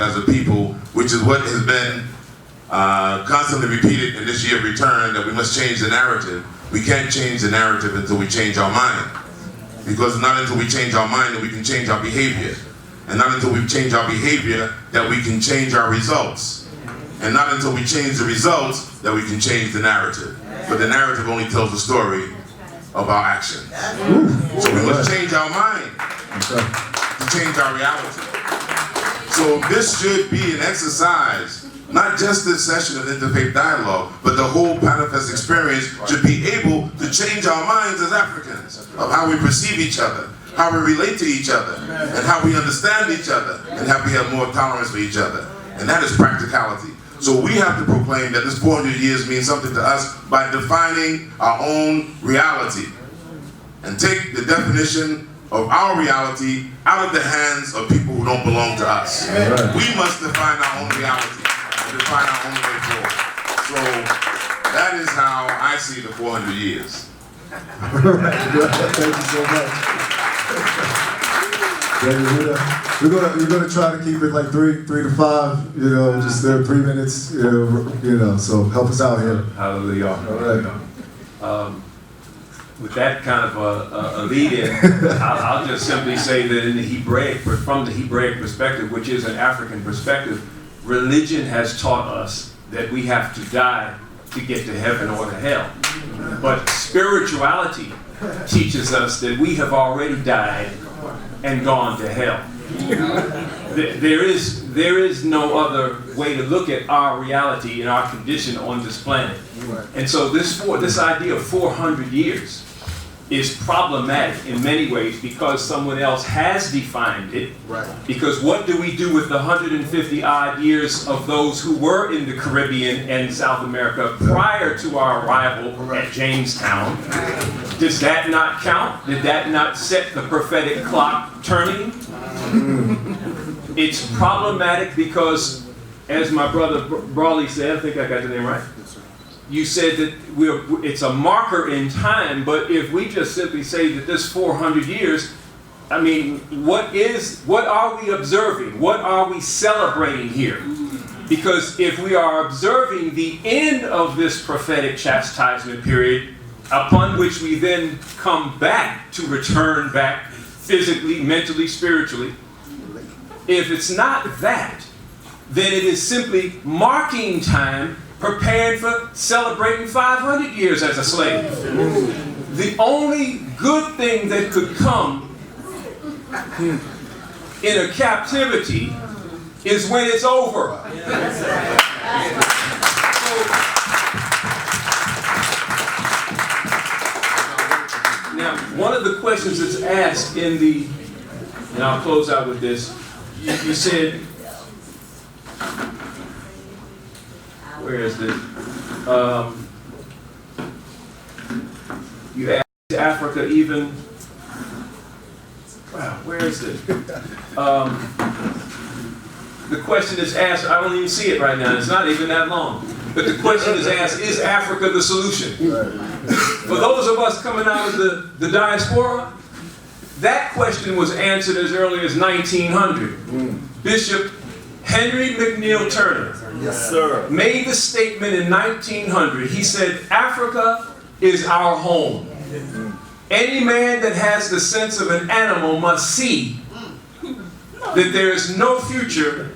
as a people, which is what has been constantly repeated in this year of return, that we must change the narrative. We can't change the narrative until we change our mind. Because not until we change our mind that we can change our behavior. And not until we change our behavior that we can change our results. And not until we change the results that we can change the narrative. But the narrative only tells the story of our actions. So we must change our mind to change our reality. So this should be an exercise, not just this session of Interfaith Dialogue, but the whole Panafest experience should be able to change our minds as Africans of how we perceive each other, how we relate to each other, and how we understand each other, and how we have more tolerance for each other. And that is practicality. So we have to proclaim that this 400 years means something to us by defining our own reality and take the definition of our reality out of the hands of people who don't belong to us. Right. We must define our own reality and define our own way forward. So that is how I see the 400 years. Thank you so much. We're gonna try to keep it like three to five, just 3 minutes, so help us out here. Hallelujah. All right. With that kind of a lead-in, I'll just simply say that in the Hebraic, from the Hebraic perspective, which is an African perspective, religion has taught us that we have to die to get to heaven or to hell. But spirituality teaches us that we have already died and gone to hell. There is no other way to look at our reality and our condition on this planet. And so this idea of 400 years is problematic in many ways because someone else has defined it. Right. Because what do we do with the 150 odd years of those who were in the Caribbean and South America prior to our arrival at Jamestown? Does that not count? Did that not set the prophetic clock turning? It's problematic because, as my brother Brawley said, I think I got the name right. You said that it's a marker in time, but if we just simply say that this 400 years, I mean, what are we observing? What are we celebrating here? Because if we are observing the end of this prophetic chastisement period, upon which we then come back to return back physically, mentally, spiritually, if it's not that, then it is simply marking time, preparing for celebrating 500 years as a slave. The only good thing that could come in a captivity is when it's over. Now, one of the questions that's asked in the, and I'll close out with this, you said, where is this? You asked Africa even, wow, where is this? The question is asked, I don't even see it right now, it's not even that long. But the question is asked, is Africa the solution? For those of us coming out of the diaspora, that question was answered as early as 1900. Bishop Henry McNeil Turner made the statement in 1900. He said, Africa is our home. Any man that has the sense of an animal must see that there is no future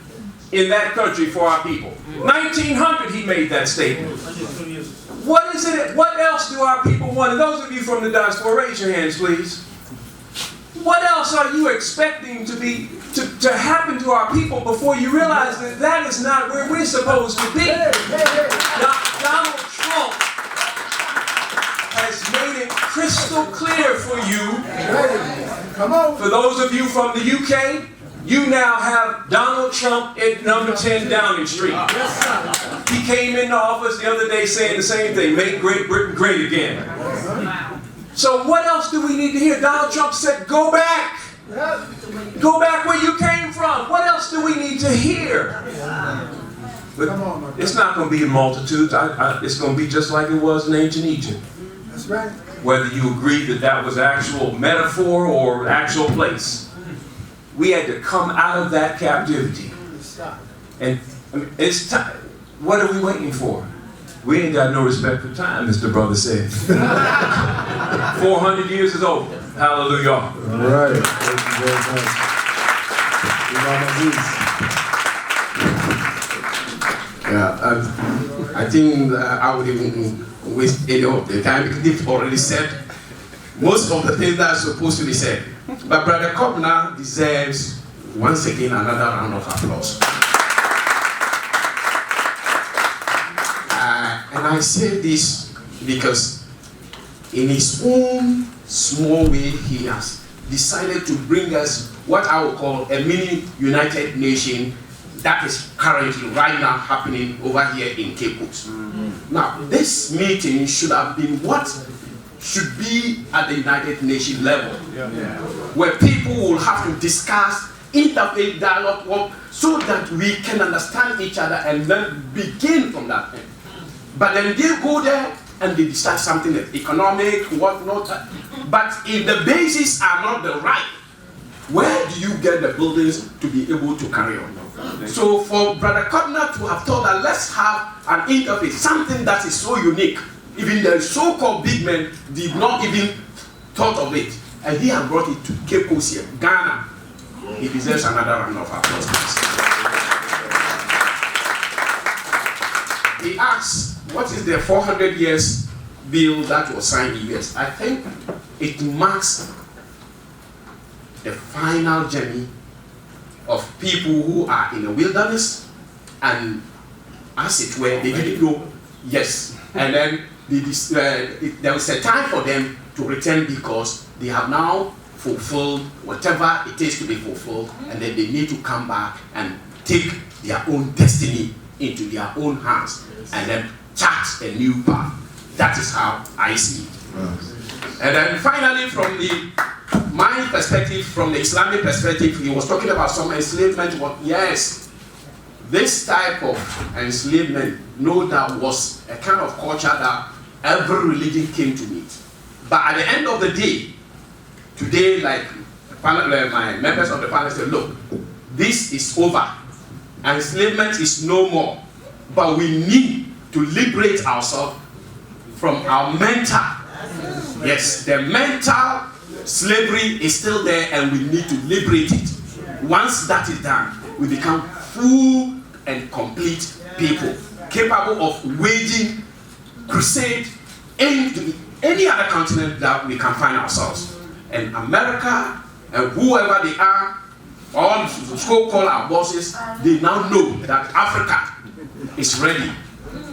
in that country for our people. 1900 he made that statement. What is it? What else do our people want? And those of you from the diaspora, raise your hands, please. What else are you expecting to happen to our people before you realize that that is not where we're supposed to be? Donald Trump has made it crystal clear for you. For those of you from the UK, you now have Donald Trump at number 10 Downing Street. He came into office the other day saying the same thing, make Great Britain great again. So what else do we need to hear? Donald Trump said, go back. Go back where you came from. What else do we need to hear? But it's not going to be in multitudes. It's going to be just like it was in ancient Egypt. That's right. Whether you agree that that was actual metaphor or actual place. We had to come out of that captivity. And I mean, it's time. What are we waiting for? We ain't got no respect for time, Mr. Brother said. 400 years is over. Hallelujah. All right. Thank you very much. Imam Aziz. Yeah, I think I would even waste any of the time because they've already said most of the things that are supposed to be said. But Brother Kobna deserves once again another round of applause. And I say this because in his own small way, he has decided to bring us what I would call a mini United Nation that is currently right now happening over here in Cape Coast. Now, this meeting should have been what should be at the United Nations level, where people will have to discuss interfaith dialogue so that we can understand each other and then begin from that point. But then they go there and they decide something that's economic, whatnot. But if the bases are not the right, where do you get the buildings to be able to carry on? So for Brother Kotner to have thought that let's have an interfaith, something that is so unique, even the so-called big men did not even thought of it. And he has brought it to Cape Coast here, Ghana. He deserves another round of applause. He asks, what is the 400 years bill that was signed in US? I think it marks the final journey of people who are in the wilderness, and as it were, they didn't know, yes. And then there was a time for them to return because they have now fulfilled whatever it is to be fulfilled, and then they need to come back and take their own destiny into their own hands and then chart a new path. That is how I see it. And then finally, from my perspective, from the Islamic perspective, he was talking about some enslavement. But yes, this type of enslavement, no doubt, was a kind of culture that every religion came to meet. But at the end of the day, today, like my members of the panel said, look, this is over. Enslavement is no more. But we need to liberate ourselves from our mental. Yes, the mental slavery is still there and we need to liberate it. Once that is done, we become full and complete people, capable of waging crusade in any other continent that we can find ourselves. And America and whoever they are, all so-called our bosses, they now know that Africa is ready.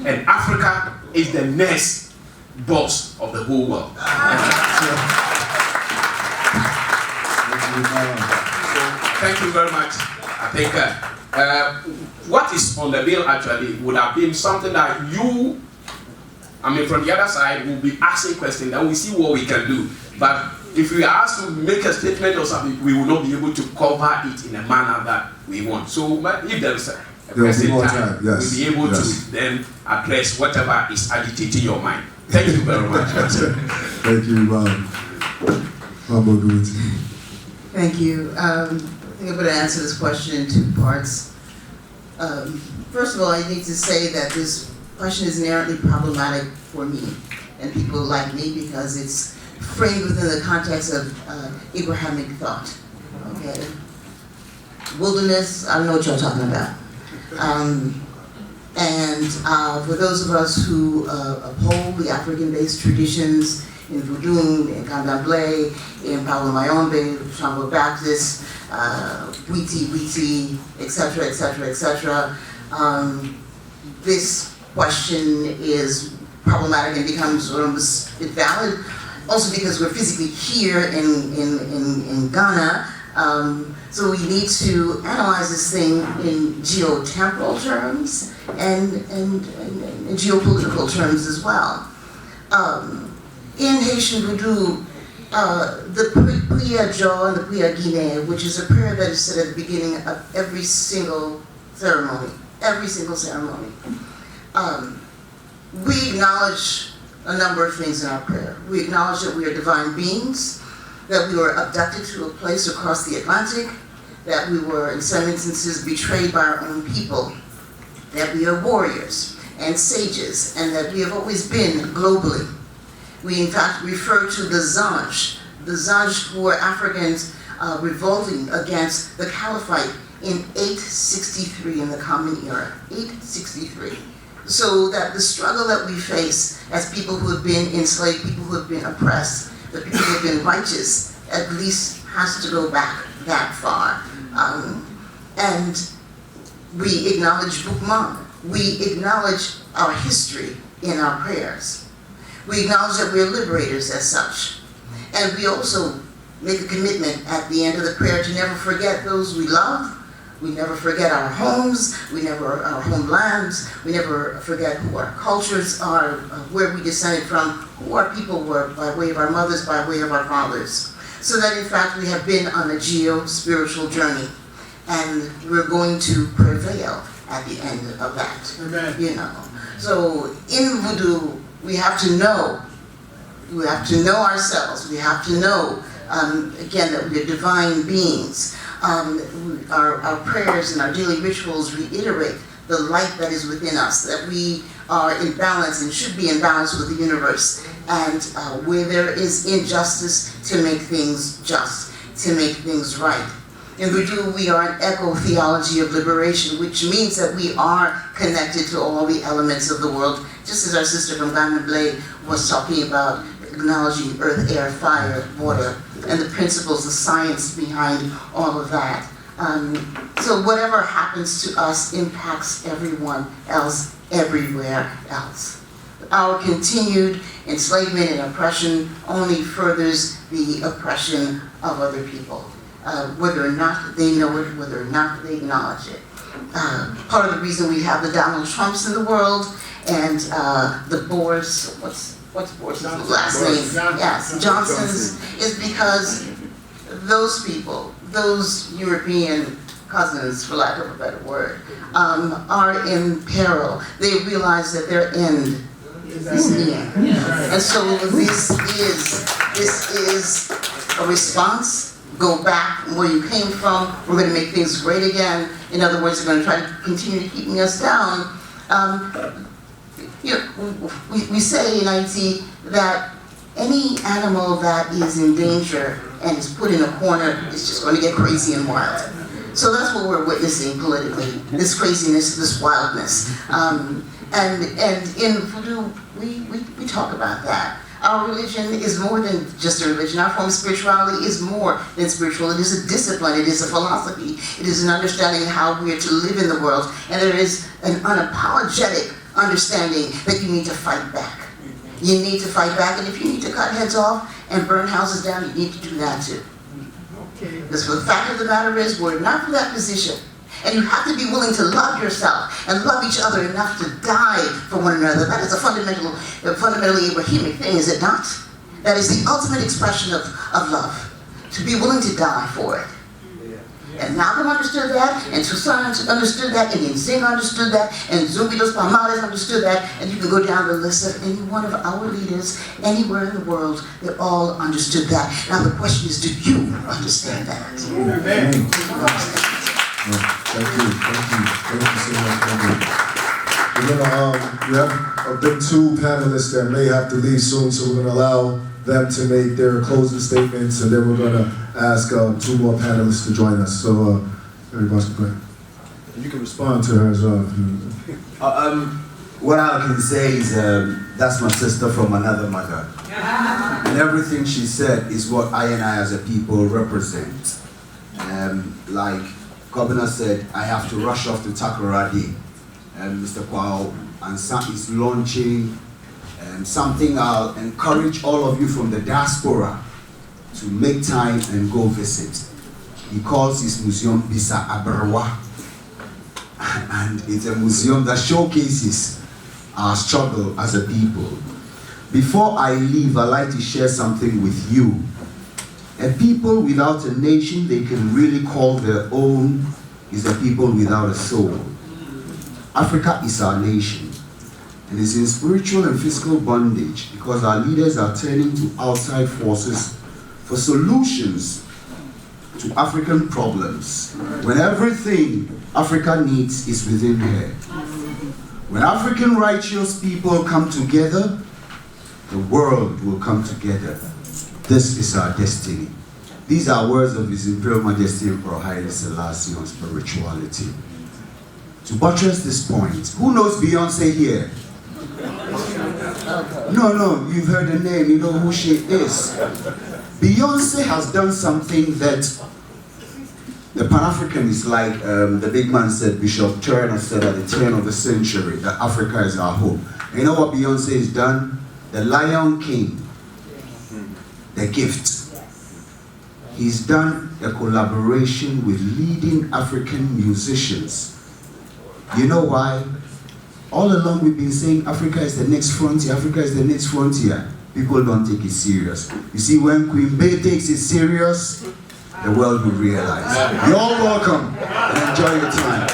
And Africa is the next boss of the whole world. Thank you very much. I think what is on the bill actually would have been something that you, from the other side, will be asking questions and we see what we can do. But if we are asked to make a statement or something, we will not be able to cover it in a manner that we want. So if there is a question time, yes, we'll be able to then address whatever is agitating your mind. Thank you very much. Thank you, Thank you. I think I'm going to answer this question in two parts. First of all, I need to say that this question is inherently problematic for me and people like me because it's framed within the context of Abrahamic thought. Okay, wilderness, I don't know what you're talking about. For those of us who uphold the African-based traditions in Voodoo, in Candomblé, in Palo Mayombe, Chambo Baptist, Witi, etc., etc., etc., this question is problematic and becomes almost invalid. Also because we're physically here in Ghana, so we need to analyze this thing in geotemporal terms and geopolitical terms as well. In Haitian Voodoo, the Priya Jo and the Priya Guinée, which is a prayer that is said at the beginning of every single ceremony, we acknowledge a number of things in our prayer. We acknowledge that we are divine beings, that we were abducted to a place across the Atlantic, that we were, in some instances, betrayed by our own people, that we are warriors and sages, and that we have always been globally. We, in fact, refer to the Zanj who were Africans revolting against the Caliphate in 863 in the Common Era, 863. So that the struggle that we face as people who have been enslaved, people who have been oppressed, the people who have been righteous, at least has to go back that far. And we acknowledge Bookman. We acknowledge our history in our prayers. We acknowledge that we're liberators as such. And we also make a commitment at the end of the prayer to never forget those we love. We never forget our homes, our homelands, we never forget who our cultures are, where we descended from, who our people were by way of our mothers, by way of our fathers. So that in fact we have been on a geo-spiritual journey, and we're going to prevail at the end of that. Amen. You know. So in voodoo, we have to know ourselves, we have to know, again, that we are divine beings. Our prayers and our daily rituals reiterate the light that is within us, that we are in balance and should be in balance with the universe, and where there is injustice, to make things just, to make things right. In Voodoo, we are an eco-theology of liberation, which means that we are connected to all the elements of the world, just as our sister from Ghana Blay was talking about, acknowledging earth, air, fire, water, and the principles, the science behind all of that. So whatever happens to us impacts everyone else, everywhere else. Our continued enslavement and oppression only furthers the oppression of other people, whether or not they know it, whether or not they acknowledge it. Part of the reason we have the Donald Trumps in the world and the Boris, what's Boris' last name? Yes, Johnson's, is because those people, those European cousins, for lack of a better word, are in peril. They realize that their end is near. And so this is a response. Go back where you came from. We're going to make things great again. In other words, they're going to try to continue keeping us down. You know, we say in IT that any animal that is in danger and is put in a corner is just going to get crazy and wild. So that's what we're witnessing politically, this craziness, this wildness. And in Voodoo, we talk about that. Our religion is more than just a religion. Our form of spirituality is more than spiritual. It is a discipline. It is a philosophy. It is an understanding of how we are to live in the world. And there is an unapologetic understanding that you need to fight back. You need to fight back, and if you need to cut heads off and burn houses down, you need to do that too. Because the fact of the matter is, we're not in that position. And you have to be willing to love yourself and love each other enough to die for one another. That is a fundamentally Abrahamic thing, is it not? That is the ultimate expression of love. To be willing to die for it. And Malcolm understood that, and Toussaint understood that, and Nzing understood that, and Zumbi dos Palmares understood that, and you can go down the list of any one of our leaders anywhere in the world, they all understood that. Now the question is, do you understand that? Amen. Thank you so much. We're gonna, we have been two panelists that may have to leave soon, so we're gonna allow them to make their closing statements, and then we're gonna ask two more panelists to join us. So everybody can play. You can respond to her as well. What I can say is that's my sister from another mother. And everything she said is what I and I as a people represent. Like Governor said, I have to rush off to Takoradi. Mr. Kwao Ansa is launching something. I'll encourage all of you from the diaspora to make time and go visit. He calls his museum Bisa Aberwa. And it's a museum that showcases our struggle as a people. Before I leave, I'd like to share something with you. A people without a nation they can really call their own is a people without a soul. Africa is our nation, and it's in spiritual and physical bondage because our leaders are turning to outside forces for solutions to African problems, when everything Africa needs is within her. When African righteous people come together, the world will come together. This is our destiny. These are words of His Imperial Majesty Emperor Haile Selassie on spirituality. To buttress this point, who knows Beyonce here? No, you've heard the name, you know who she is. Beyonce has done something that the Pan-African is like the big man said, Bishop Turner said at the turn of the century, that Africa is our home. And you know what Beyonce has done? The Lion King, the gift. He's done a collaboration with leading African musicians. You know why? All along we've been saying Africa is the next frontier, Africa is the next frontier. People don't take it serious. You see, when Queen Bey takes it serious, the world will realize. You're all welcome and enjoy your time.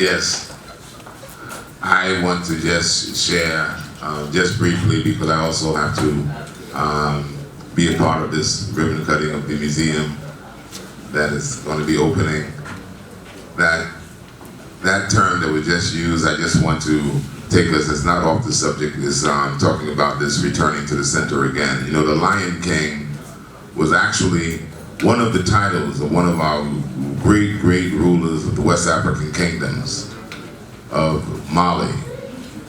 Yes, I want to just share, just briefly, because I also have to be a part of this ribbon cutting of the museum that is going to be opening. That term that we just used, I just want to take us, it's not off the subject, it's talking about this returning to the center again. You know, the Lion King was actually one of the titles of one of our great rulers of the West African kingdoms of Mali.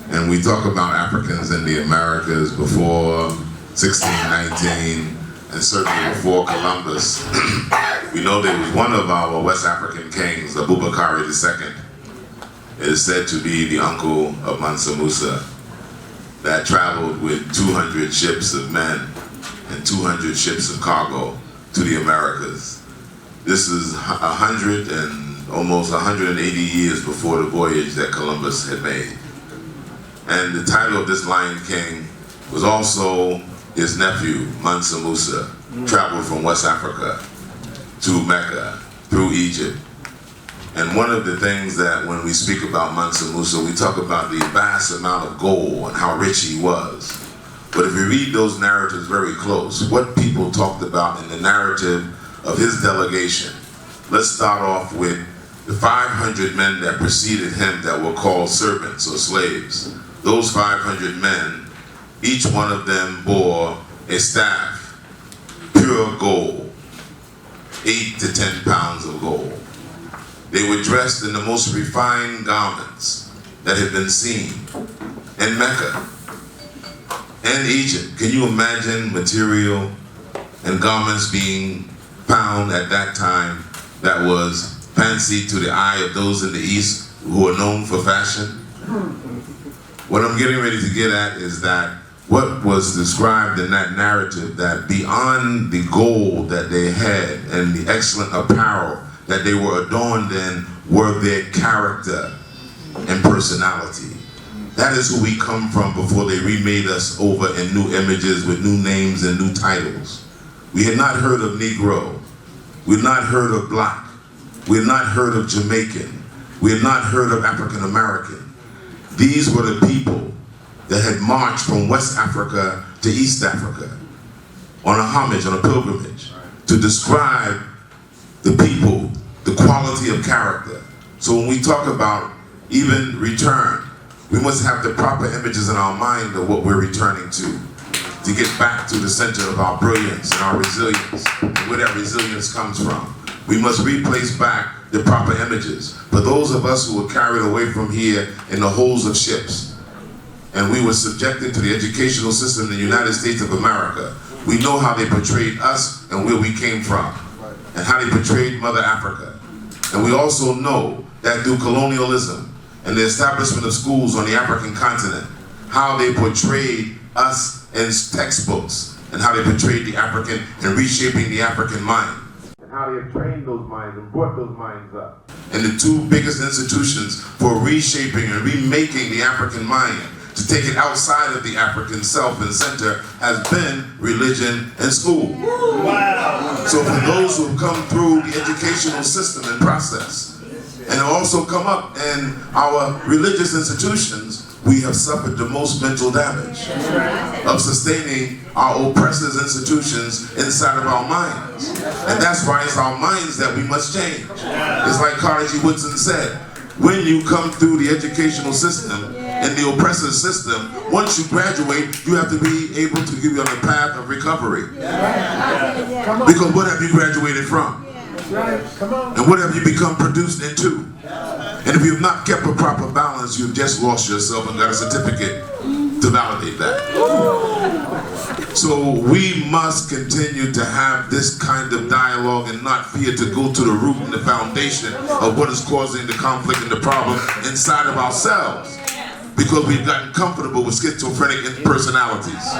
And we talk about Africans in the Americas before 1619, and certainly before Columbus. We know there was one of our West African kings, Abubakar II, is said to be the uncle of Mansa Musa, that traveled with 200 ships of men and 200 ships of cargo to the Americas. This is almost 180 years before the voyage that Columbus had made. And the title of this Lion King was also his nephew, Mansa Musa, traveled from West Africa to Mecca through Egypt. And one of the things that when we speak about Mansa Musa, we talk about the vast amount of gold and how rich he was. But if you read those narratives very close, what people talked about in the narrative of his delegation, let's start off with the 500 men that preceded him that were called servants or slaves. Those 500 men, each one of them bore a staff, pure gold, 8 to 10 pounds of gold. They were dressed in the most refined garments that had been seen in Mecca and Egypt. Can you imagine material and garments being found at that time that was fancy to the eye of those in the East who are known for fashion? What I'm getting ready to get at is that what was described in that narrative, that beyond the gold that they had and the excellent apparel that they were adorned in, were their character and personality. That is who we come from before they remade us over in new images with new names and new titles. We had not heard of Negro. We had not heard of Black. We had not heard of Jamaican. We had not heard of African American. These were the people that had marched from West Africa to East Africa on a homage, on a pilgrimage, to describe the people, the quality of character. So when we talk about even return, we must have the proper images in our mind of what we're returning to get back to the center of our brilliance and our resilience, and where that resilience comes from. We must replace back the proper images. For those of us who were carried away from here in the holds of ships, and we were subjected to the educational system in the United States of America, we know how they portrayed us and where we came from, and how they portrayed Mother Africa. And we also know that through colonialism and the establishment of schools on the African continent, how they portrayed us in textbooks, and how they portrayed the African and reshaping the African mind, and how they have trained those minds and brought those minds up. And the two biggest institutions for reshaping and remaking the African mind, to take it outside of the African self and center, has been religion and school. Wow. So for those who have come through the educational system and process, And it also come up in our religious institutions. We have suffered the most mental damage of sustaining our oppressors' institutions inside of our minds. And that's why it's our minds that we must change. It's like Carter G. Woodson said, when you come through the educational system and the oppressive system, once you graduate, you have to be able to give you on the path of recovery. Because what have you graduated from? And what have you become produced into? And if you've not kept a proper balance, you've just lost yourself and got a certificate to validate that. So we must continue to have this kind of dialogue and not fear to go to the root and the foundation of what is causing the conflict and the problem inside of ourselves. Because we've gotten comfortable with schizophrenic personalities.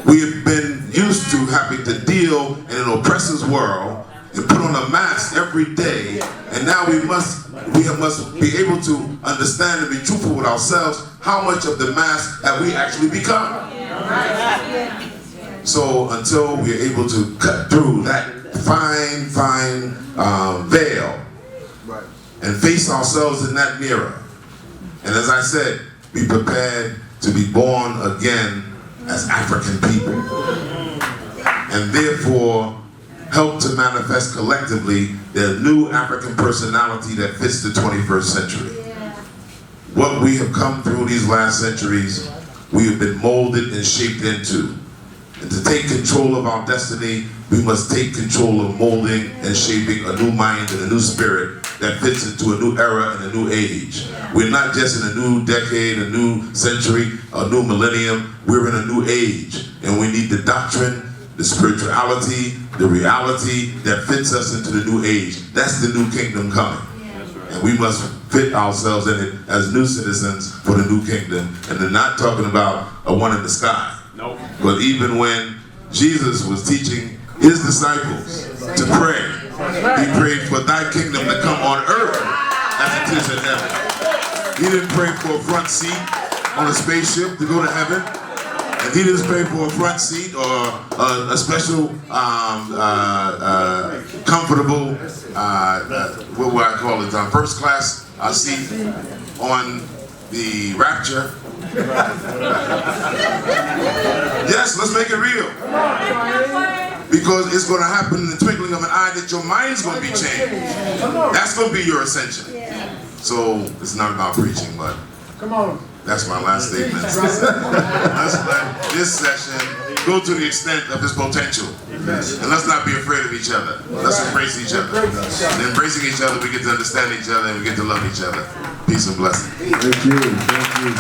We have been used to having to deal in an oppressor's world and put on a mask every day, and now we must be able to understand and be truthful with ourselves how much of the mask have we actually become. So until we're able to cut through that fine veil and face ourselves in that mirror, and as I said, be prepared to be born again as African people, and therefore help to manifest collectively their new African personality that fits the 21st century. What we have come through these last centuries, we have been molded and shaped into. And to take control of our destiny, we must take control of molding and shaping a new mind and a new spirit that fits into a new era and a new age. We're not just in a new decade, a new century, a new millennium. We're in a new age, and we need the doctrine, the spirituality, the reality that fits us into the new age. That's the new kingdom coming. And we must fit ourselves in it as new citizens for the new kingdom. And they're not talking about a one in the sky. Nope. But even when Jesus was teaching his disciples to pray, he prayed for thy kingdom to come on earth as it is in heaven. He didn't pray for a front seat on a spaceship to go to heaven. And he didn't pray for a front seat or a special, comfortable, what would I call it, first class seat on the rapture. Yes, let's make it real. Because it's going to happen in the twinkling of an eye that your mind's going to be changed. That's going to be your ascension. So it's not about preaching, but that's my last statement. Let's let this session go to the extent of its potential. And let's not be afraid of each other. Let's embrace each other. And embracing each other, we get to understand each other and we get to love each other. Peace and blessing. Thank you. Thank you.